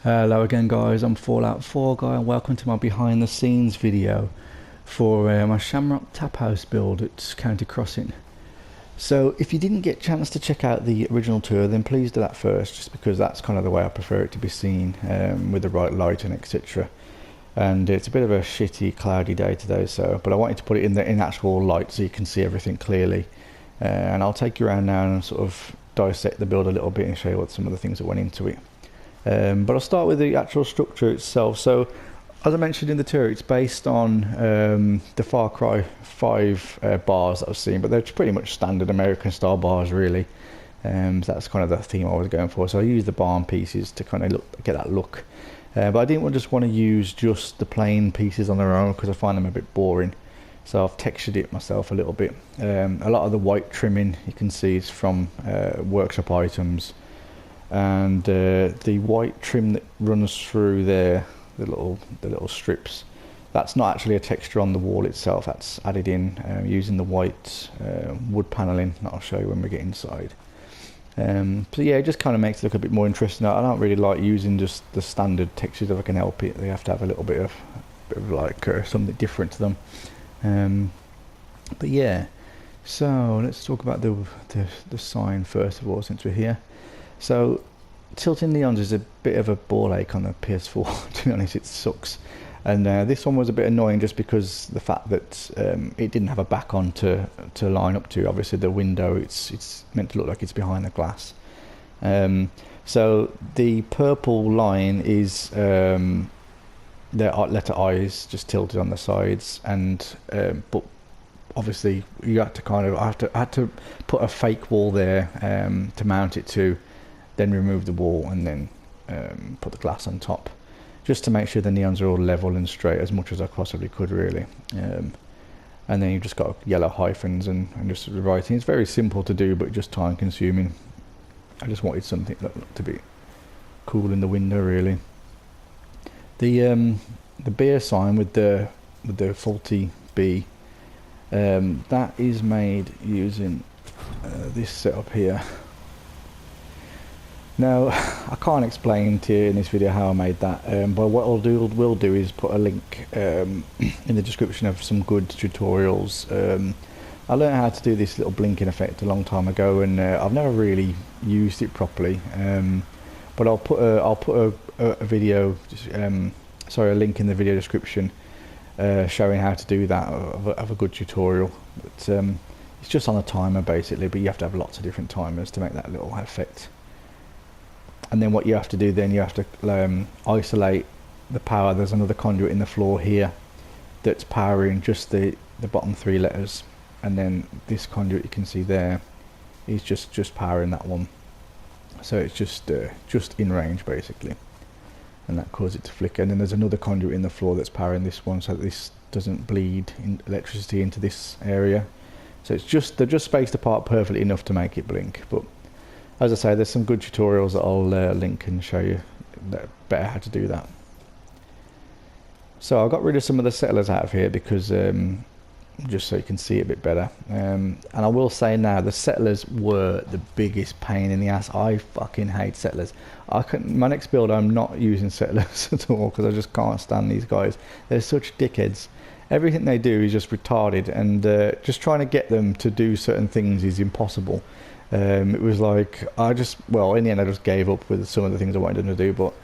Hello again guys, I'm Fallout 4 guy and welcome to my behind the scenes video for my Shamrock Taphouse build at County Crossing. So if you didn't get a chance to check out the original tour, then please do that first, just because that's kind of the way I prefer it to be seen, with the right light and etc. And it's a bit of a shitty cloudy day today, but I wanted to put it in actual light so you can see everything clearly. And I'll take you around now and sort of dissect the build a little bit and show you what some of the things that went into it. But I'll start with the actual structure itself. So, as I mentioned in the tour, it's based on the Far Cry 5 bars that I've seen, but they're pretty much standard American style bars, really. So that's kind of the theme I was going for. So I used the barn pieces to kind of get that look. But I didn't just want to use just the plain pieces on their own because I find them a bit boring. So I've textured it myself a little bit. A lot of the white trimming you can see is from workshop items. And the white trim that runs through there, the little strips, that's not actually a texture on the wall itself. That's added in using the white wood paneling that I'll show you when we get inside. So yeah, it just kind of makes it look a bit more interesting. I don't really like using just the standard textures if I can help it. They have to have a little bit of like something different to them. But yeah, so let's talk about the sign first of all, since we're here. So tilting neons is a bit of a ball ache on the PS4. To be honest, it sucks. And this one was a bit annoying just because the fact that it didn't have a back on to line up to. Obviously the window, it's meant to look like it's behind the glass. So the purple line is the letter I's just tilted on the sides, and but obviously you had to I had to put a fake wall there to mount it to. Then remove the wall and then put the glass on top, just to make sure the neons are all level and straight as much as I possibly could, really. And then you've just got yellow hyphens and just writing. It's very simple to do, but just time consuming. I just wanted something that looked to be cool in the window, really. The beer sign with the faulty B, that is made using this setup here. Now, I can't explain to you in this video how I made that, but what I'll do is put a link in the description of some good tutorials. I learned how to do this little blinking effect a long time ago, and I've never really used it properly. But I'll put a video, a link in the video description showing how to do that of a good tutorial. But it's just on a timer basically, but you have to have lots of different timers to make that little effect. And then what you have to do then, you have to isolate the power. There's another conduit in the floor here that's powering just the bottom three letters, and then this conduit you can see there is just powering that one. So it's just in range basically, and that causes it to flicker. And then there's another conduit in the floor that's powering this one, so that this doesn't bleed electricity into this area. So they're just spaced apart perfectly enough to make it blink. But as I say, there's some good tutorials that I'll link and show you better how to do that. So I got rid of some of the settlers out of here because just so you can see it a bit better. And I will say now, the settlers were the biggest pain in the ass. I fucking hate settlers. My next build, I'm not using settlers at all because I just can't stand these guys. They're such dickheads. Everything they do is just retarded, and just trying to get them to do certain things is impossible. It was like in the end I just gave up with some of the things I wanted them to do, but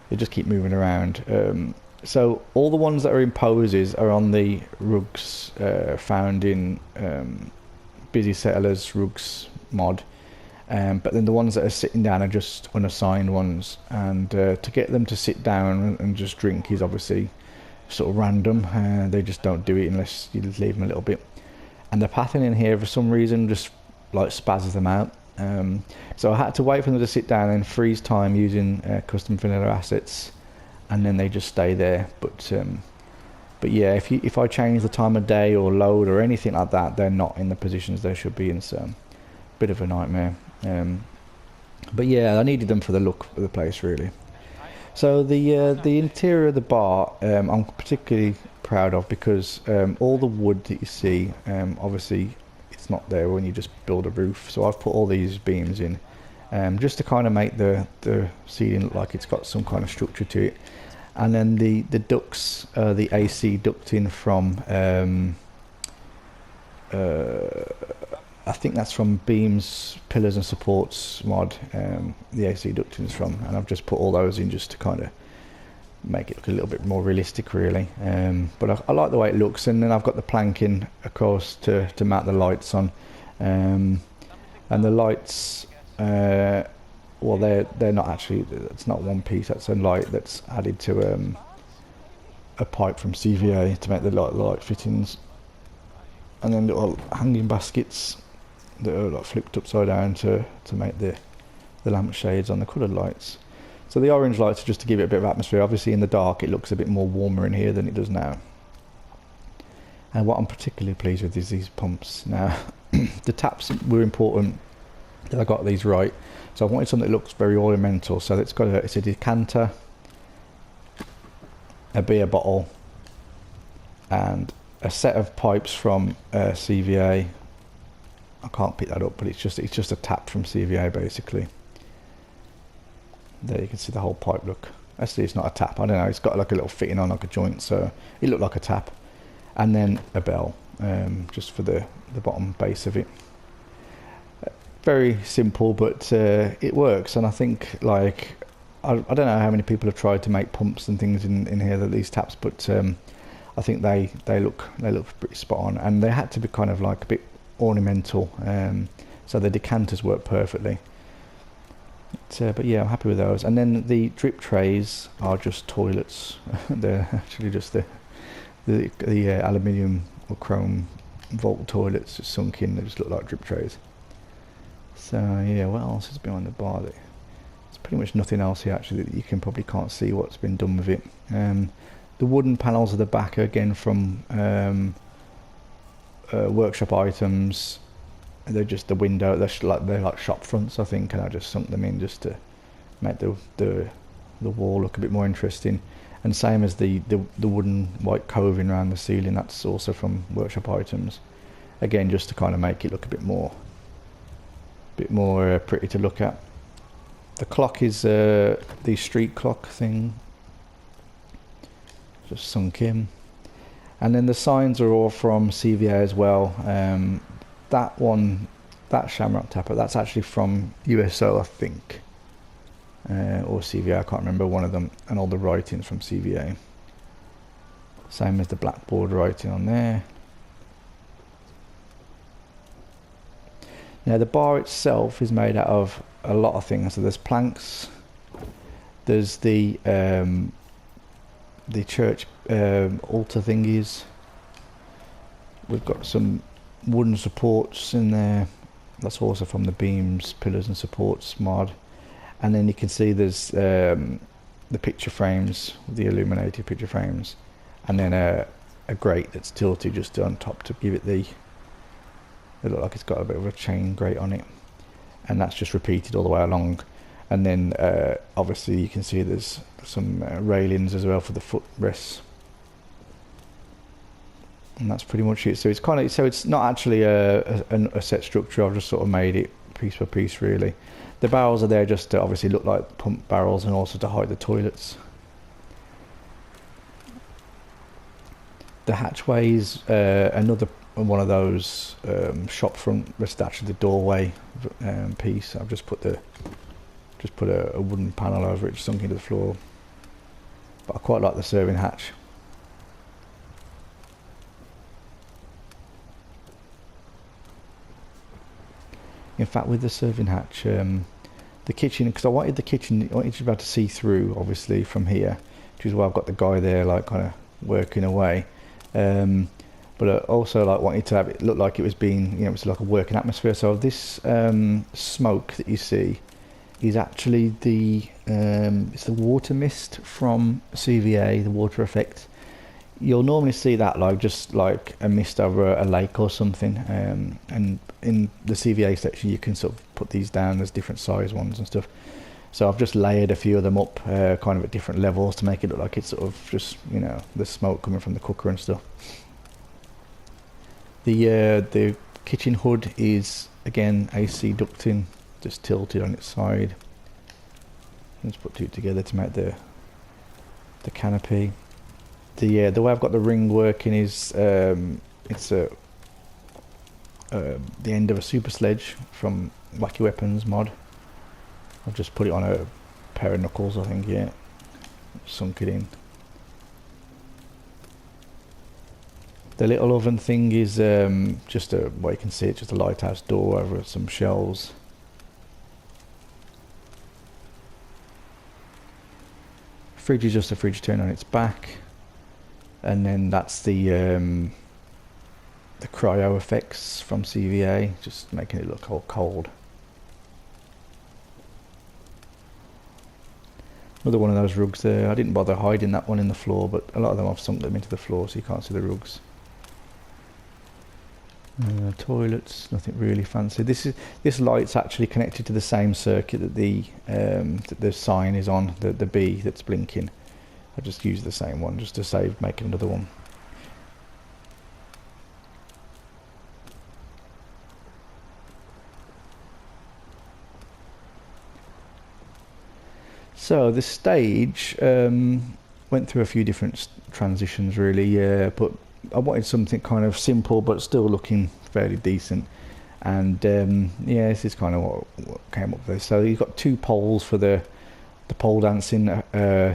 they just keep moving around. So all the ones that are in poses are on the rugs found in Busy Settlers rugs mod, but then the ones that are sitting down are just unassigned ones, and to get them to sit down and just drink is obviously sort of random. They just don't do it unless you leave them a little bit, and the pattern in here for some reason just like spazzes them out. So I had to wait for them to sit down and freeze time using custom vanilla assets, and then they just stay there. But yeah, if I change the time of day or load or anything like that, they're not in the positions they should be in, so a bit of a nightmare. But yeah, I needed them for the look of the place, really. So the interior of the bar, I'm particularly proud of because all the wood that you see, obviously it's not there when you just build a roof. So I've put all these beams in, just to kind of make the ceiling look like it's got some kind of structure to it. And then the ducts, the AC ducting from I think that's from Beams, Pillars and Supports mod, the AC ducting is from, and I've just put all those in just to kind of make it look a little bit more realistic really. But I like the way it looks. And then I've got the planking of course to mount the lights on, and the lights, well they're not actually, it's not one piece, that's a light that's added to a pipe from CVA to make the light fittings. And then little hanging baskets that are like flipped upside down to make the lampshades on the coloured lights. So the orange lights are just to give it a bit of atmosphere. Obviously in the dark it looks a bit more warmer in here than it does now. And what I'm particularly pleased with is these pumps. Now the taps were important that I got these right. So I wanted something that looks very ornamental. So it's a decanter, a beer bottle, and a set of pipes from CVA. I can't pick that up, but it's just a tap from CVA basically. There you can see the whole pipe look. Actually it's not a tap, I don't know, it's got like a little fitting on like a joint, so it looked like a tap. And then a bell, just for the bottom base of it. Very simple, but it works. And I think like I don't know how many people have tried to make pumps and things in here, these taps, but I think they look pretty spot on, and they had to be kind of like a bit ornamental, so the decanters work perfectly. But yeah, I'm happy with those. And then the drip trays are just toilets. They're actually just the aluminium or chrome vault toilets just sunk in. They just look like drip trays. So yeah, what else is behind the bar? There's pretty much nothing else here actually. That you probably can't see what's been done with it. The wooden panels at the back are again from workshop items. They're just the window. They're like shop fronts, I think, and I just sunk them in just to make the wall look a bit more interesting. And same as the wooden white coving around the ceiling. That's also from workshop items. Again, just to kind of make it look a bit more pretty to look at. The clock is the street clock thing. Just sunk in. And then the signs are all from CVA as well. That one, that Shamrock Taphouse, that's actually from USO, I think, or CVA, I can't remember, one of them. And all the writing's from CVA. Same as the blackboard writing on there. Now the bar itself is made out of a lot of things. So there's planks, there's the church altar thingies. We've got some wooden supports in there. That's also from the Beams, Pillars and Supports mod. And then you can see there's the picture frames, the illuminated picture frames, and then a grate that's tilted just on top to give it it look like it's got a bit of a chain grate on it, and that's just repeated all the way along. And then obviously you can see there's some railings as well for the footrests, and that's pretty much it. So it's kind of, so it's not actually a set structure. I've just sort of made it piece by piece really. The barrels are there just to obviously look like pump barrels, and also to hide the toilets. The hatchways, another one of those shop front, that's actually the doorway piece. I've just put a wooden panel over it, sunk into the floor. But I quite like the serving hatch. In fact, with the serving hatch, the kitchen, because I wanted you to be able to see through, obviously, from here, which is why I've got the guy there, like, kind of working away. But I also like wanted to have it look like it was being, you know, it's like a working atmosphere. So this smoke that you see is actually it's the water mist from CVA, the water effect. You'll normally see that like just like a mist over a lake or something, and in the CVA section you can sort of put these down. There's different size ones and stuff. So I've just layered a few of them up kind of at different levels to make it look like it's sort of just, you know, the smoke coming from the cooker and stuff. The kitchen hood is again AC ducting, just tilted on its side. Let's put two together to make the canopy. The way I've got the ring working is it's the end of a super sledge from Wacky Weapons mod. I've just put it on a pair of knuckles, I think, yeah. Sunk it in. The little oven thing is just a, well, you can see it's just a lighthouse door over some shelves. Fridge is just a fridge turned on its back, and then that's the cryo effects from CVA, just making it look all cold. Another one of those rugs there. I didn't bother hiding that one in the floor, but a lot of them I've sunk them into the floor so you can't see the rugs. Toilets, nothing really fancy. This light's actually connected to the same circuit that the sign is on, the B that's blinking. I just used the same one just to save making another one. So the stage went through a few different transitions really, but I wanted something kind of simple but still looking fairly decent, and yeah, this is kind of what came up with this. So you've got two poles for the pole dancing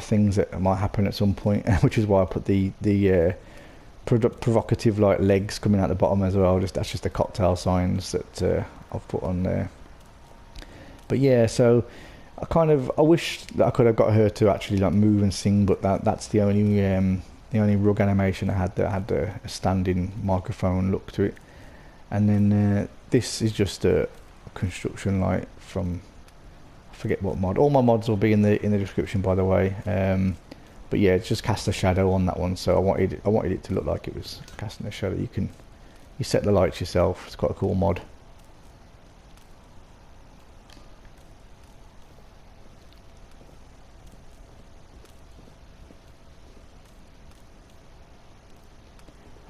things that might happen at some point, which is why I put the provocative like legs coming out the bottom as well. That's just the cocktail signs that I've put on there. But yeah, so I wish that I could have got her to actually like move and sing, but that's the only rug animation I had that had a standing microphone look to it. And then this is just a construction light from, I forget what mod. All my mods will be in the description, by the way. But yeah, it's just cast a shadow on that one, so I wanted it to look like it was casting a shadow. You set the lights yourself. It's quite a cool mod.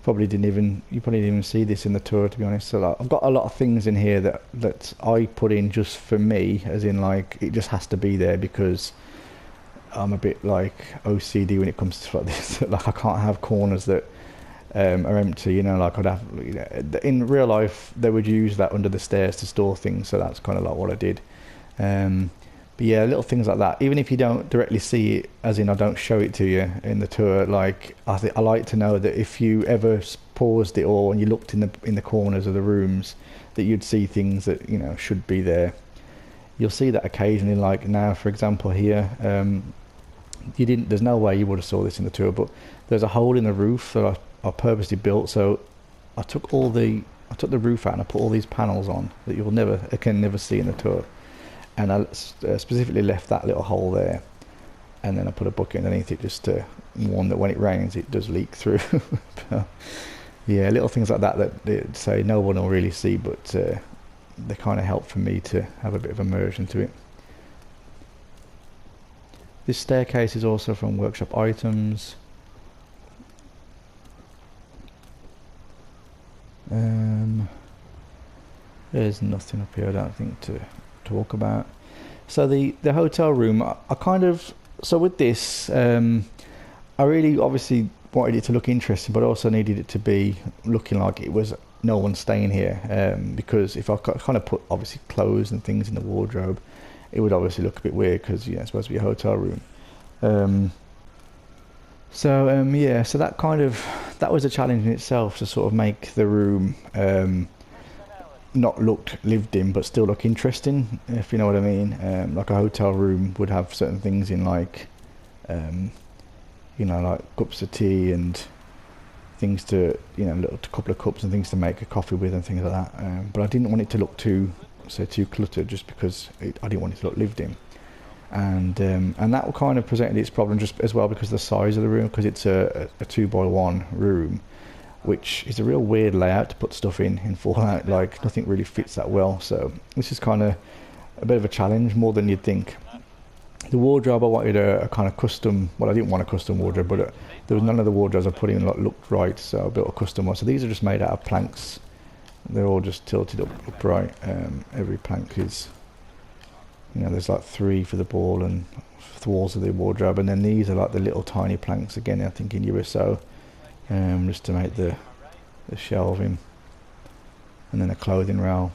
You probably didn't even see this in the tour, to be honest. So like, I've got a lot of things in here that I put in just for me, as in like it just has to be there because I'm a bit like OCD when it comes to like this. Like I can't have corners that are empty, you know. Like I'd have, you know, in real life they would use that under the stairs to store things, so that's kind of like what I did. But yeah, little things like that, even if you don't directly see it, as in I don't show it to you in the tour, like I like to know that if you ever paused it all and you looked in the corners of the rooms, that you'd see things that, you know, should be there. You'll see that occasionally, like now for example here, there's no way you would have saw this in the tour, but there's a hole in the roof that I purposely built. So I took the roof out and I put all these panels on that you'll never see in the tour. And I specifically left that little hole there, and then I put a bucket underneath it just to warn that when it rains it does leak through. Yeah, little things like that they say no one will really see, but they kind of help for me to have a bit of immersion to it. This staircase is also from Workshop items. There's nothing up here I don't think to talk about. So the hotel room, I kind of, so with this I really obviously wanted it to look interesting, but also needed it to be looking like it was no one staying here, because if I kind of put obviously clothes and things in the wardrobe, it would obviously look a bit weird because, yeah, it's supposed to be a hotel room. Yeah, so that was a challenge in itself, to sort of make the room not look lived in but still look interesting, if you know what I mean. Like a hotel room would have certain things in, like you know, like cups of tea and things to, you know, a couple of cups and things to make a coffee with and things like that, but I didn't want it to look too cluttered, just because I didn't want it to look lived in. And that kind of presented its problem just as well because of the size of the room, because it's a 2x1 room, which is a real weird layout to put stuff in Fallout. Like nothing really fits that well, so this is kind of a bit of a challenge, more than you'd think. The wardrobe, I wanted a kind of custom, well, I didn't want a custom wardrobe, but there was none of the wardrobes I put in like looked right, so I built a custom one. So these are just made out of planks. They're all just tilted upright. Every plank is You know, there's like 3 for the ball and the walls of the wardrobe, and then these are like the little tiny planks again, I think in USO, just to make the shelving, and then a clothing rail.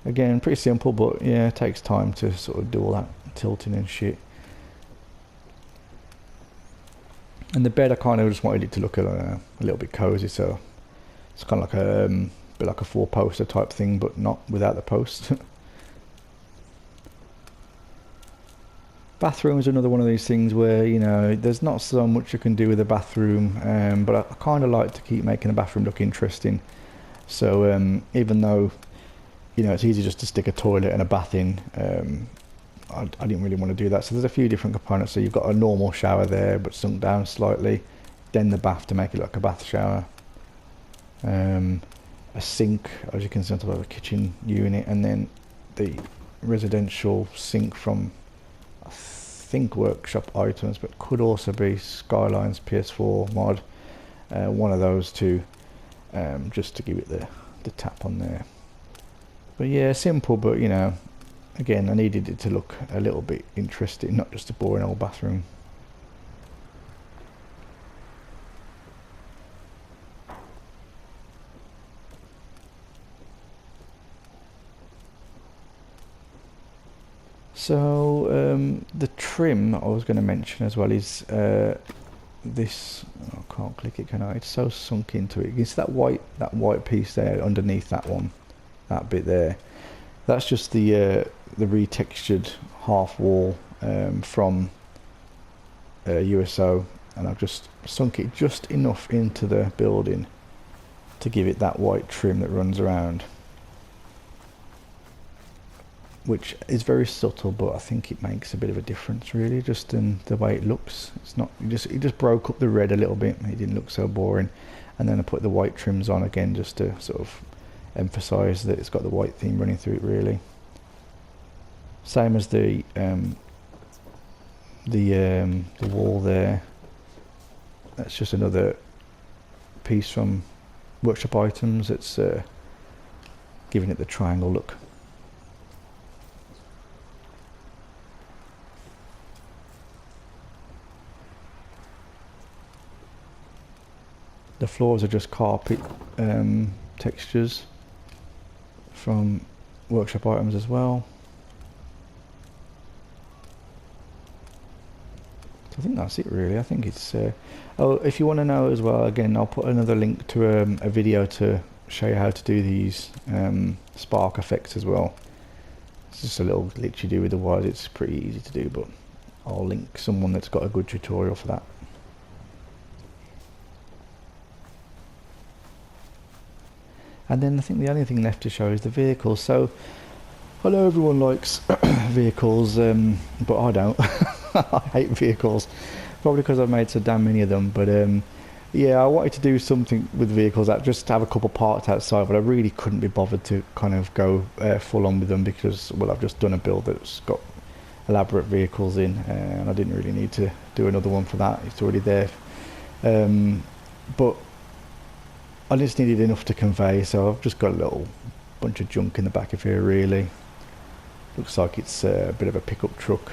Again, pretty simple, but yeah, it takes time to sort of do all that tilting and shit. And the bed, I kind of just wanted it to look a little bit cozy, so it's kind of like a bit like a 4-poster type thing, but not without the post. Bathroom is another one of these things where, you know, there's not so much you can do with a bathroom, but I kind of like to keep making the bathroom look interesting. So even though, you know, it's easy just to stick a toilet and a bath in, I didn't really want to do that. So there's a few different components. So you've got a normal shower there, but sunk down slightly, then the bath to make it like a bath shower, a sink, as you can see, on top of a kitchen unit, and then the residential sink from, I think, Workshop items, but could also be Skylines PS4 mod, one of those two, just to give it the tap on there. But yeah, simple, but you know, again, I needed it to look a little bit interesting, not just a boring old bathroom. So the trim I was going to mention as well is this. Oh, I can't click it, can I? It's so sunk into it. You see that white piece there underneath that one, that bit there. That's just the retextured half wall from USO, and I've just sunk it just enough into the building to give it that white trim that runs around, which is very subtle, but I think it makes a bit of a difference, really, just in the way it looks. It's not, it just broke up the red a little bit. It didn't look so boring, and then I put the white trims on again just to sort of emphasize that it's got the white theme running through it, really. Same as the wall there. That's just another piece from Workshop items. It's giving it the triangle look. The floors are just carpet textures from Workshop items as well. So I think that's it, really. I think it's oh, if you want to know as well, again, I'll put another link to a video to show you how to do these spark effects as well. It's just a little glitch you do with the wires. It's pretty easy to do, but I'll link someone that's got a good tutorial for that. And then I think the only thing left to show is the vehicles. So I know everyone likes vehicles, but I don't. I hate vehicles, probably because I've made so damn many of them. But yeah, I wanted to do something with vehicles, that just have a couple parts outside, but I really couldn't be bothered to kind of go full on with them because, well, I've just done a build that's got elaborate vehicles in, and I didn't really need to do another one for that. It's already there. But I just needed enough to convey, so I've just got a little bunch of junk in the back of here, really. Looks like it's a bit of a pickup truck.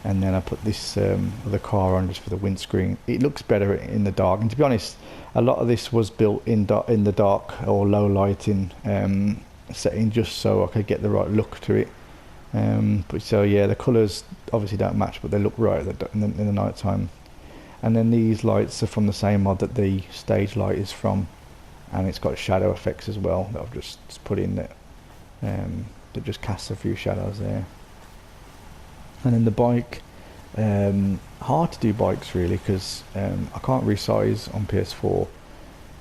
And then I put this other car on just for the windscreen. It looks better in the dark, and to be honest, a lot of this was built in the dark or low lighting setting, just so I could get the right look to it. But so yeah, the colours obviously don't match, but they look right in the night time. And then these lights are from the same mod that the stage light is from, and it's got shadow effects as well that I've just put in that just casts a few shadows there. And then the bike, hard to do bikes really, because I can't resize on PS4,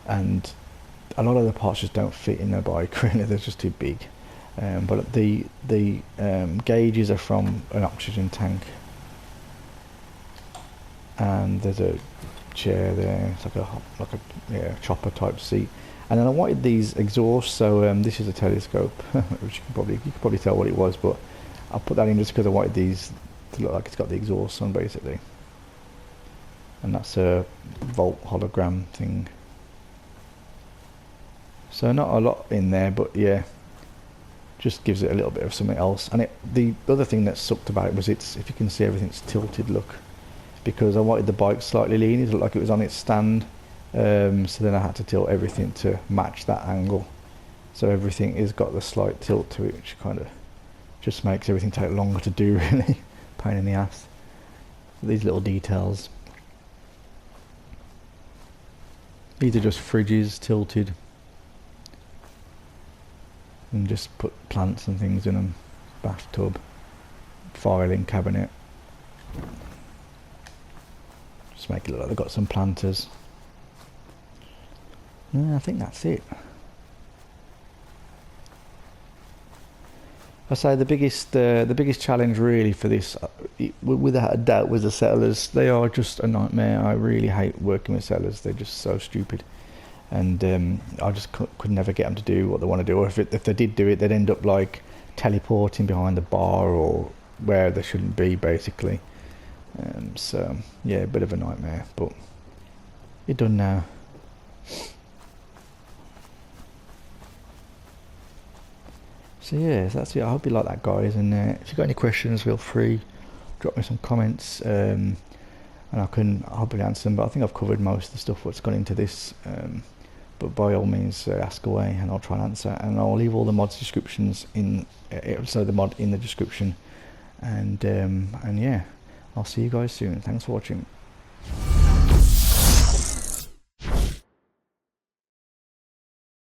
and a lot of the parts just don't fit in the bike really. They're just too big. But the gauges are from an oxygen tank, and there's a chair there. It's like a chopper type seat. And then I wanted these exhausts, so this is a telescope, which you could probably tell what it was, but I put that in just because I wanted these to look like it's got the exhaust on, basically. And that's a Volt hologram thing. So not a lot in there, but yeah. just gives it a little bit of something else. And the other thing that sucked about it was if you can see, everything's tilted, look, because I wanted the bike slightly lean, it looked like it was on its stand, so then I had to tilt everything to match that angle. So everything has got the slight tilt to it, which kind of just makes everything take longer to do, really. Pain in the ass. These little details. These are just fridges tilted. And just put plants and things in them. Bathtub. Filing cabinet. Just make it look like they've got some planters. Yeah, I think that's it. I say the biggest challenge really for this, without a doubt, was the settlers. They are just a nightmare. I really hate working with settlers. They're just so stupid, and I just could never get them to do what they want to do. Or if they did do it, they'd end up like teleporting behind the bar or where they shouldn't be, basically. So yeah, a bit of a nightmare, but you're done now. So yeah, so that's it. I hope you like that, guys, and if you've got any questions, feel free, drop me some comments, and I'll probably answer them, but I think I've covered most of the stuff what's gone into this, but by all means ask away and I'll try and answer, and I'll leave all the mods descriptions so the mod in the description, and yeah, I'll see you guys soon. Thanks for watching.